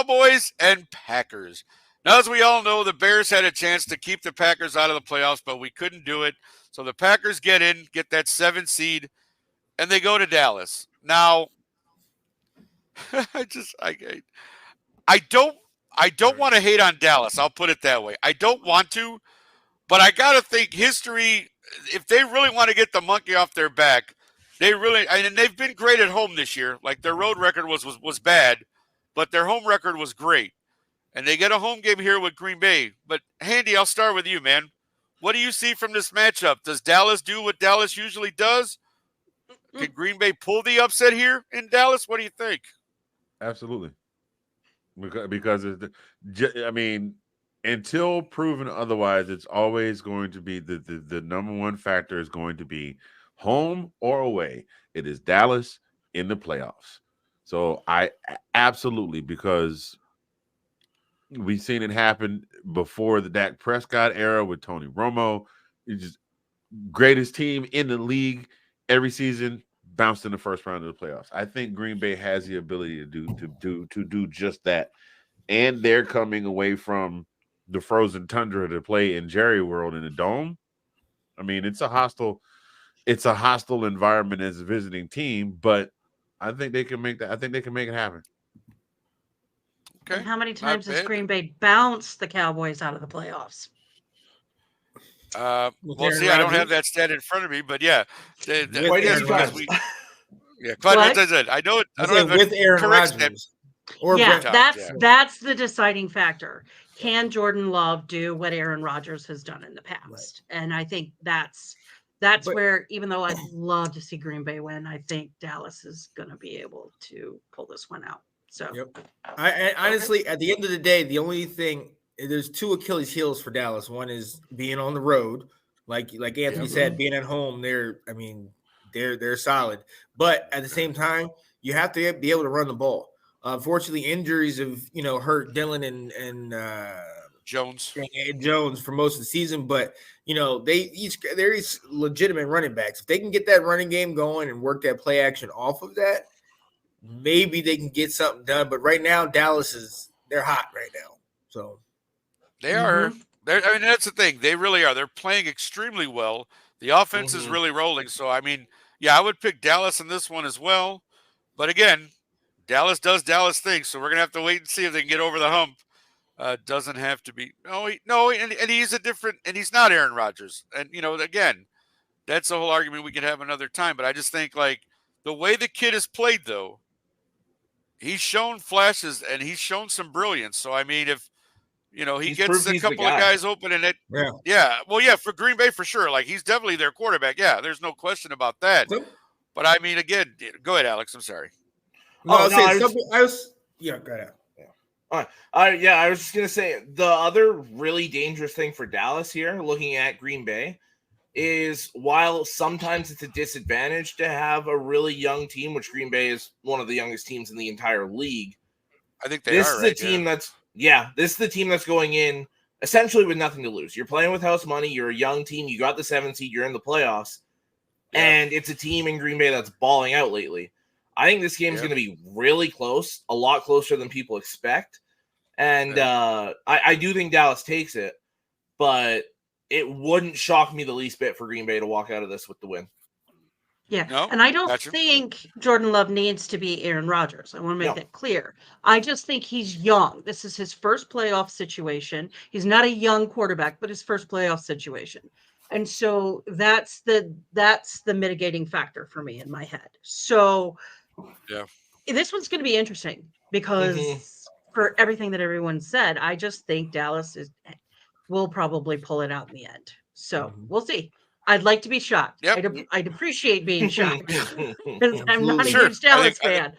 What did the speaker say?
Cowboys and Packers. Now, as we all know, the Bears had a chance to keep the Packers out of the playoffs, but we couldn't do it. So the Packers get in, get that 7 seed, and they go to Dallas. Now, I don't want to hate on Dallas. I'll put it that way. I don't want to, but I got to think history, if they really want to get the monkey off their back, and they've been great at home this year. Like their road record was bad, but their home record was great. And they get a home game here with Green Bay. But Handy, I'll start with you, man. What do you see from this matchup? Does Dallas do what Dallas usually does? Can Green Bay pull the upset here in Dallas? What do you think? Absolutely. Because until proven otherwise, it's always going to be the number one factor is going to be home or away. It is Dallas in the playoffs. So I absolutely, because we've seen it happen before the Dak Prescott era with Tony Romo. It's just greatest team in the league every season, bounced in the first round of the playoffs. I think Green Bay has the ability to do just that. And they're coming away from the frozen tundra to play in Jerry World in a dome. I mean, it's a hostile environment as a visiting team, but I think they can make that. I think they can make it happen. Okay. And how many times has Green Bay bounced the Cowboys out of the playoffs? Well, see, I don't have that stat in front of me, but yeah. Yeah, Clyde, what does it? I know it. I don't have with Aaron Rodgers. That's the deciding factor. Can Jordan Love do what Aaron Rodgers has done in the past? Right. And I think that's where, even though I'd love to see Green Bay win, I think Dallas is going to be able to pull this one out. So, I honestly, at the end of the day, the only thing, there's two Achilles heels for Dallas. One is being on the road, like Anthony said, being at home. They're solid, but at the same time, you have to be able to run the ball. Unfortunately, injuries have hurt Dillon and Jones for most of the season, but they're each legitimate running backs. If they can get that running game going and work that play action off of that, maybe they can get something done. But right now, Dallas they're hot right now. So they are. I mean, that's the thing. They really are. They're playing extremely well. The offense is really rolling. So I mean, yeah, I would pick Dallas in this one as well. But again, Dallas does Dallas things, so we're gonna have to wait and see if they can get over the hump. Doesn't have to be. And he's and he's not Aaron Rodgers. And again, that's a whole argument we could have another time. But I just think like the way the kid has played, though, he's shown flashes and he's shown some brilliance. So I mean, if he gets a couple of guys open and for Green Bay for sure. Like he's definitely their quarterback. Yeah, there's no question about that. But I mean, again, go ahead, Alex. I'm sorry. Go ahead. All right. I was just going to say the other really dangerous thing for Dallas here, looking at Green Bay, is while sometimes it's a disadvantage to have a really young team, which Green Bay is one of the youngest teams in the entire league. I think this is the team this is the team that's going in essentially with nothing to lose. You're playing with house money. You're a young team. You got the 7th seed. You're in the playoffs. Yeah. And it's a team in Green Bay that's balling out lately. I think this game is going to be really close, a lot closer than people expect. And I do think Dallas takes it, but it wouldn't shock me the least bit for Green Bay to walk out of this with the win. Yeah, and I don't think Jordan Love needs to be Aaron Rodgers. I want to make that clear. I just think he's young. This is his first playoff situation. He's not a young quarterback, but his first playoff situation. And so that's the mitigating factor for me in my head. So this one's going to be interesting because for everything that everyone said, I just think Dallas will probably pull it out in the end. So we'll see. I'd like to be shocked. Yep. I'd appreciate being shocked because I'm not a huge Dallas fan.